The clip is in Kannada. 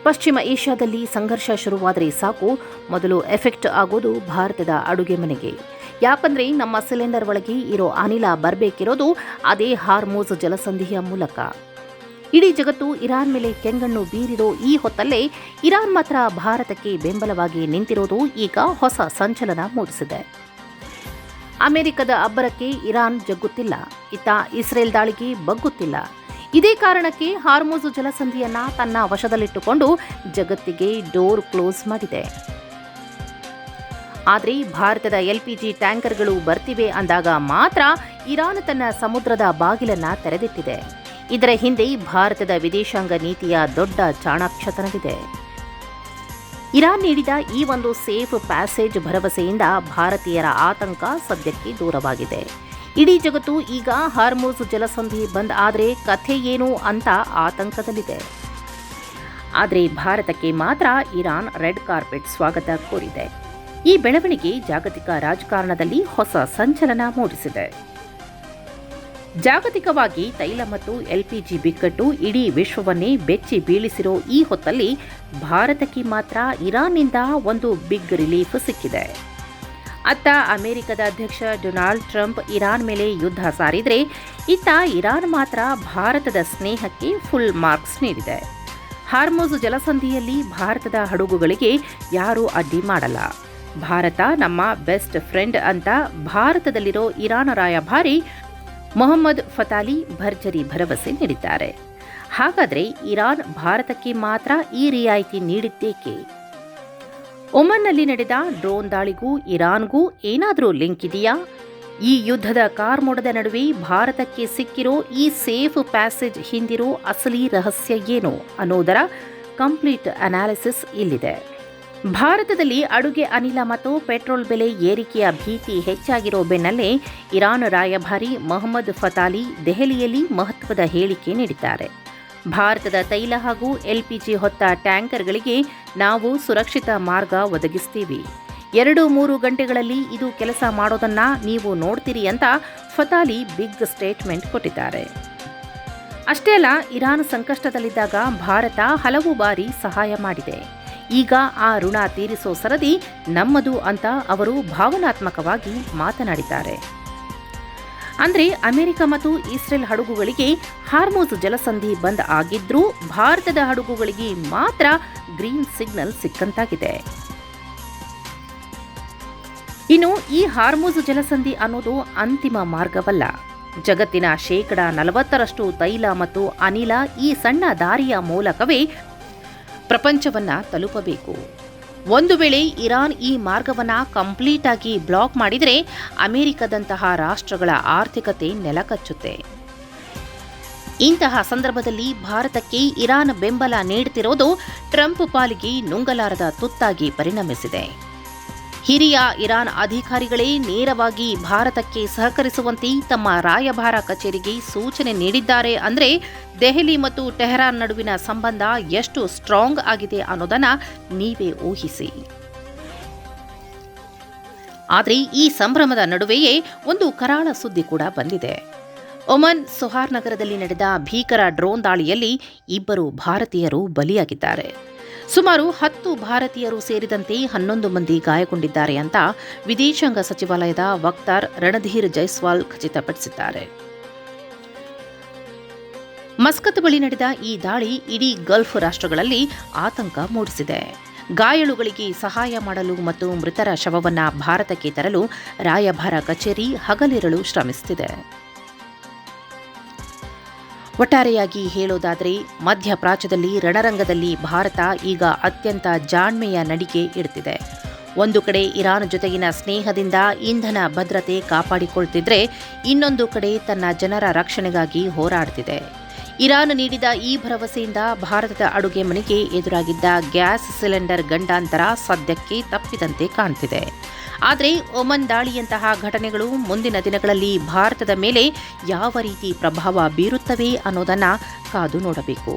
ಪಶ್ಚಿಮ ಏಷ್ಯಾದಲ್ಲಿ ಸಂಘರ್ಷ ಶುರುವಾದರೆ ಸಾಕು, ಮೊದಲು ಎಫೆಕ್ಟ್ ಆಗೋದು ಭಾರತದ ಅಡುಗೆ ಮನೆಗೆ. ಯಾಕಂದ್ರೆ ನಮ್ಮ ಸಿಲಿಂಡರ್ ಒಳಗೆ ಇರೋ ಅನಿಲ ಬರಬೇಕಿರೋದು ಅದೇ ಹಾರ್ಮುಜ್ ಜಲಸಂಧಿಯ ಮೂಲಕ. ಇಡೀ ಜಗತ್ತು ಇರಾನ್ ಮೇಲೆ ಕೆಂಗಣ್ಣು ಬೀರಿರೋ ಈ ಹೊತ್ತಲ್ಲೇ ಇರಾನ್ ಮಾತ್ರ ಭಾರತಕ್ಕೆ ಬೆಂಬಲವಾಗಿ ನಿಂತಿರೋದು ಈಗ ಹೊಸ ಸಂಚಲನ ಮೂಡಿಸಿದೆ. ಅಮೆರಿಕದ ಅಬ್ಬರಕ್ಕೆ ಇರಾನ್ ಜಗ್ಗುತ್ತಿಲ್ಲ, ಇತ್ತ ಇಸ್ರೇಲ್ ದಾಳಿಗೆ ಬಗ್ಗುತ್ತಿಲ್ಲ. ಇದೇ ಕಾರಣಕ್ಕೆ ಹಾರ್ಮುಜ್ ಜಲಸಂಧಿಯನ್ನ ತನ್ನ ವಶದಲ್ಲಿಟ್ಟುಕೊಂಡು ಜಗತ್ತಿಗೆ ಡೋರ್ ಕ್ಲೋಸ್ ಮಾಡಿದೆ. ಆದರೆ ಭಾರತದ ಎಲ್ಪಿಜಿ ಟ್ಯಾಂಕರ್ಗಳು ಬರ್ತಿವೆ ಅಂದಾಗ ಮಾತ್ರ ಇರಾನ್ ತನ್ನ ಸಮುದ್ರದ ಬಾಗಿಲನ್ನ ತೆರೆದಿಟ್ಟಿದೆ. ಇದರ ಹಿಂದೆ ಭಾರತದ ವಿದೇಶಾಂಗ ನೀತಿಯ ದೊಡ್ಡ ಚಾಣಾಕ್ಷತನವಿದೆ. ಇರಾನ್ ನೀಡಿದ ಈ ಒಂದು ಸೇಫ್ ಪ್ಯಾಸೇಜ್ ಭರವಸೆಯಿಂದ ಭಾರತೀಯರ ಆತಂಕ ಸದ್ಯಕ್ಕೆ ದೂರವಾಗಿದೆ. ಇಡೀ ಜಗತ್ತು ಈಗ ಹಾರ್ಮುಜ್ ಜಲಸಂಧಿ ಬಂದ್ ಆದರೆ ಕಥೆ ಏನು ಅಂತ ಆತಂಕದಲ್ಲಿದೆ. ಆದರೆ ಭಾರತಕ್ಕೆ ಮಾತ್ರ ಇರಾನ್ ರೆಡ್ ಕಾರ್ಪೆಟ್ ಸ್ವಾಗತ ಕೋರಿದೆ. ಈ ಬೆಳವಣಿಗೆ ಜಾಗತಿಕ ರಾಜಕಾರಣದಲ್ಲಿ ಹೊಸ ಸಂಚಲನ ಮೂಡಿಸಿದೆ. ಜಾಗತಿಕವಾಗಿ ತೈಲ ಮತ್ತು ಎಲ್ಪಿಜಿ ಬಿಕ್ಕಟ್ಟು ಇಡೀ ವಿಶ್ವವನ್ನೇ ಬೆಚ್ಚಿ ಬೀಳಿಸಿರೋ ಈ ಹೊತ್ತಲ್ಲಿ ಭಾರತಕ್ಕೆ ಮಾತ್ರ ಇರಾನ್ನಿಂದ ಒಂದು ಬಿಗ್ ರಿಲೀಫ್ ಸಿಕ್ಕಿದೆ. ಅತ್ತ ಅಮೆರಿಕದ ಅಧ್ಯಕ್ಷ ಡೊನಾಲ್ಡ್ ಟ್ರಂಪ್ ಇರಾನ್ ಮೇಲೆ ಯುದ್ಧ ಸಾರಿದ್ರೆ, ಇತ್ತ ಇರಾನ್ ಮಾತ್ರ ಭಾರತದ ಸ್ನೇಹಕ್ಕೆ ಫುಲ್ ಮಾರ್ಕ್ಸ್ ನೀಡಿದೆ. ಹಾರ್ಮುಜ್ ಜಲಸಂಧಿಯಲ್ಲಿ ಭಾರತದ ಹಡಗುಗಳಿಗೆ ಯಾರೂ ಅಡ್ಡಿ ಮಾಡಲ್ಲ, ಭಾರತ ನಮ್ಮ ಬೆಸ್ಟ್ ಫ್ರೆಂಡ್ ಅಂತ ಭಾರತದಲ್ಲಿರೋ ಇರಾನ್ ರಾಯಭಾರಿ ಮೊಹಮ್ಮದ್ ಫತಾಲಿ ಭರ್ಜರಿ ಭರವಸೆ ನೀಡಿದ್ದಾರೆ. ಹಾಗಾದರೆ ಇರಾನ್ ಭಾರತಕ್ಕೆ ಮಾತ್ರ ಈ ರಿಯಾಯಿತಿ ನೀಡಿದ್ದೇಕೆ? ಒಮನ್ನಲ್ಲಿ ನಡೆದ ಡ್ರೋನ್ ದಾಳಿಗೂ ಇರಾನ್ಗೂ ಏನಾದರೂ ಲಿಂಕ್ ಇದೆಯಾ? ಈ ಯುದ್ಧದ ಕಾರ್ಮೋಡದ ನಡುವೆ ಭಾರತಕ್ಕೆ ಸಿಕ್ಕಿರೋ ಈ ಸೇಫ್ ಪ್ಯಾಸೇಜ್ ಹಿಂದಿರೋ ಅಸಲಿ ರಹಸ್ಯ ಏನು ಅನ್ನೋದರ ಕಂಪ್ಲೀಟ್ ಅನಾಲಿಸಿಸ್ ಇಲ್ಲಿದೆ. ಭಾರತದಲ್ಲಿ ಅಡುಗೆ ಅನಿಲ ಮತ್ತು ಪೆಟ್ರೋಲ್ ಬೆಲೆ ಏರಿಕೆಯ ಭೀತಿ ಹೆಚ್ಚಾಗಿರೋ ಬೆನ್ನಲ್ಲೇ ಇರಾನ್ ರಾಯಭಾರಿ ಮೊಹಮ್ಮದ್ ಫತಾಲಿ ದೆಹಲಿಯಲ್ಲಿ ಮಹತ್ವದ ಹೇಳಿಕೆ ನೀಡಿದ್ದಾರೆ. ಭಾರತದ ತೈಲ ಹಾಗೂ ಎಲ್ಪಿಜಿ ಹೊತ್ತ ಟ್ಯಾಂಕರ್ಗಳಿಗೆ ನಾವು ಸುರಕ್ಷಿತ ಮಾರ್ಗ ಒದಗಿಸ್ತೀವಿ, 2-3 ಗಂಟೆಗಳಲ್ಲಿ ಇದು ಕೆಲಸ ಮಾಡೋದನ್ನ ನೀವು ನೋಡ್ತೀರಿ ಅಂತ ಫತಾಲಿ ಬಿಗ್ ಸ್ಟೇಟ್ಮೆಂಟ್ ಕೊಟ್ಟಿದ್ದಾರೆ. ಅಷ್ಟೇ ಅಲ್ಲ, ಇರಾನ್ ಸಂಕಷ್ಟದಲ್ಲಿದ್ದಾಗ ಭಾರತ ಹಲವು ಬಾರಿ ಸಹಾಯ ಮಾಡಿದೆ. ಈಗ ಆ ಋಣ ತೀರಿಸೋ ಸರದಿ ನಮ್ಮದು ಅಂತ ಅವರು ಭಾವನಾತ್ಮಕವಾಗಿ ಮಾತನಾಡಿದ್ದಾರೆ. ಅಂದ್ರೆ ಅಮೆರಿಕ ಮತ್ತು ಇಸ್ರೇಲ್ ಹಡಗುಗಳಿಗೆ ಹಾರ್ಮುಜ್ ಜಲಸಂಧಿ ಬಂದ್ ಆಗಿದ್ರೂ ಭಾರತದ ಹಡಗುಗಳಿಗೆ ಮಾತ್ರ ಗ್ರೀನ್ ಸಿಗ್ನಲ್ ಸಿಕ್ಕಂತಾಗಿದೆ. ಇನ್ನು ಈ ಹಾರ್ಮುಜ್ ಜಲಸಂಧಿ ಅನ್ನೋದು ಅಂತಿಮ ಮಾರ್ಗವಲ್ಲ. ಜಗತ್ತಿನ 40% ತೈಲ ಮತ್ತು ಅನಿಲ ಈ ಸಣ್ಣ ದಾರಿಯ ಮೂಲಕವೇ ಪ್ರಪಂಚವನ್ನ ತಲುಪಬೇಕು. ಒಂದು ವೇಳೆ ಇರಾನ್ ಈ ಮಾರ್ಗವನ್ನ ಕಂಪ್ಲೀಟ್ ಆಗಿ ಬ್ಲಾಕ್ ಮಾಡಿದರೆ ಅಮೆರಿಕದಂತಹ ರಾಷ್ಟ್ರಗಳ ಆರ್ಥಿಕತೆ ನೆಲಕಚ್ಚುತ್ತೆ. ಇಂತಹ ಸಂದರ್ಭದಲ್ಲಿ ಭಾರತಕ್ಕೆ ಇರಾನ್ ಬೆಂಬಲ ನೀಡುತ್ತಿರುವುದು ಟ್ರಂಪ್ ಪಾಲಿಗೆ ನುಂಗಲಾರದ ತುತ್ತಾಗಿ ಪರಿಣಮಿಸಿದೆ. ಹಿರಿಯ ಇರಾನ್ ಅಧಿಕಾರಿಗಳೇ ನೇರವಾಗಿ ಭಾರತಕ್ಕೆ ಸಹಕರಿಸುವಂತೆ ತಮ್ಮ ರಾಯಭಾರ ಕಚೇರಿಗೆ ಸೂಚನೆ ನೀಡಿದ್ದಾರೆ ಅಂದರೆ ದೆಹಲಿ ಮತ್ತು ಟೆಹರಾನ್ ನಡುವಿನ ಸಂಬಂಧ ಎಷ್ಟು ಸ್ಟ್ರಾಂಗ್ ಆಗಿದೆ ಅನ್ನೋದನ್ನ ನೀವೇ ಊಹಿಸಿ. ಆದರೆ ಈ ಸಂಭ್ರಮದ ನಡುವೆಯೇ ಒಂದು ಕರಾಳ ಸುದ್ದಿ ಕೂಡ ಬಂದಿದೆ. ಒಮನ್ ಸೊಹಾರ್ ನಗರದಲ್ಲಿ ನಡೆದ ಭೀಕರ ಡ್ರೋನ್ ದಾಳಿಯಲ್ಲಿ 2 ಭಾರತೀಯರು ಬಲಿಯಾಗಿದ್ದಾರೆ. ಸುಮಾರು 10 ಭಾರತೀಯರು ಸೇರಿದಂತೆ 11 ಮಂದಿ ಗಾಯಗೊಂಡಿದ್ದಾರೆ ಅಂತ ವಿದೇಶಾಂಗ ಸಚಿವಾಲಯದ ವಕ್ತಾರ್ ರಣಧೀರ್ ಜೈಸ್ವಾಲ್ ಖಚಿತಪಡಿಸಿದ್ದಾರೆ. ಮಸ್ಕತ್ ಬಳಿ ನಡೆದ ಈ ದಾಳಿ ಇಡೀ ಗಲ್ಫ್ ರಾಷ್ಟ್ರಗಳಲ್ಲಿ ಆತಂಕ ಮೂಡಿಸಿದೆ. ಗಾಯಾಳುಗಳಿಗೆ ಸಹಾಯ ಮಾಡಲು ಮತ್ತು ಮೃತರ ಶವವನ್ನ ಭಾರತಕ್ಕೆ ತರಲು ರಾಯಭಾರ ಕಚೇರಿ ಹಗಲಿರುಳು ಶ್ರಮಿಸುತ್ತಿದೆ. ಒಟ್ಟಾರೆಯಾಗಿ ಹೇಳೋದಾದರೆ ಮಧ್ಯಪ್ರಾಚ್ಯದಲ್ಲಿ ರಣರಂಗದಲ್ಲಿ ಭಾರತ ಈಗ ಅತ್ಯಂತ ಜಾಣ್ಮೆಯ ನಡಿಗೆ ಇಡ್ತಿದೆ. ಒಂದು ಕಡೆ ಇರಾನ್ ಜೊತೆಗಿನ ಸ್ನೇಹದಿಂದ ಇಂಧನ ಭದ್ರತೆ ಕಾಪಾಡಿಕೊಳ್ತಿದ್ರೆ, ಇನ್ನೊಂದು ಕಡೆ ತನ್ನ ಜನರ ರಕ್ಷಣೆಗಾಗಿ ಹೋರಾಡ್ತಿದೆ. ಇರಾನ್ ನೀಡಿದ ಈ ಭರವಸೆಯಿಂದ ಭಾರತದ ಅಡುಗೆ ಮನೆಗೆ ಎದುರಾಗಿದ್ದ ಗ್ಯಾಸ್ ಸಿಲಿಂಡರ್ ಗಂಡಾಂತರ ಸದ್ಯಕ್ಕೆ ತಪ್ಪಿದಂತೆ ಕಾಣ್ತಿದೆ. ಆದರೆ ಒಮನ್ ದಾಳಿಯಂತಹ ಘಟನೆಗಳು ಮುಂದಿನ ದಿನಗಳಲ್ಲಿ ಭಾರತದ ಮೇಲೆ ಯಾವ ರೀತಿ ಪ್ರಭಾವ ಬೀರುತ್ತವೆ ಅನ್ನೋದನ್ನ ಕಾದು ನೋಡಬೇಕು.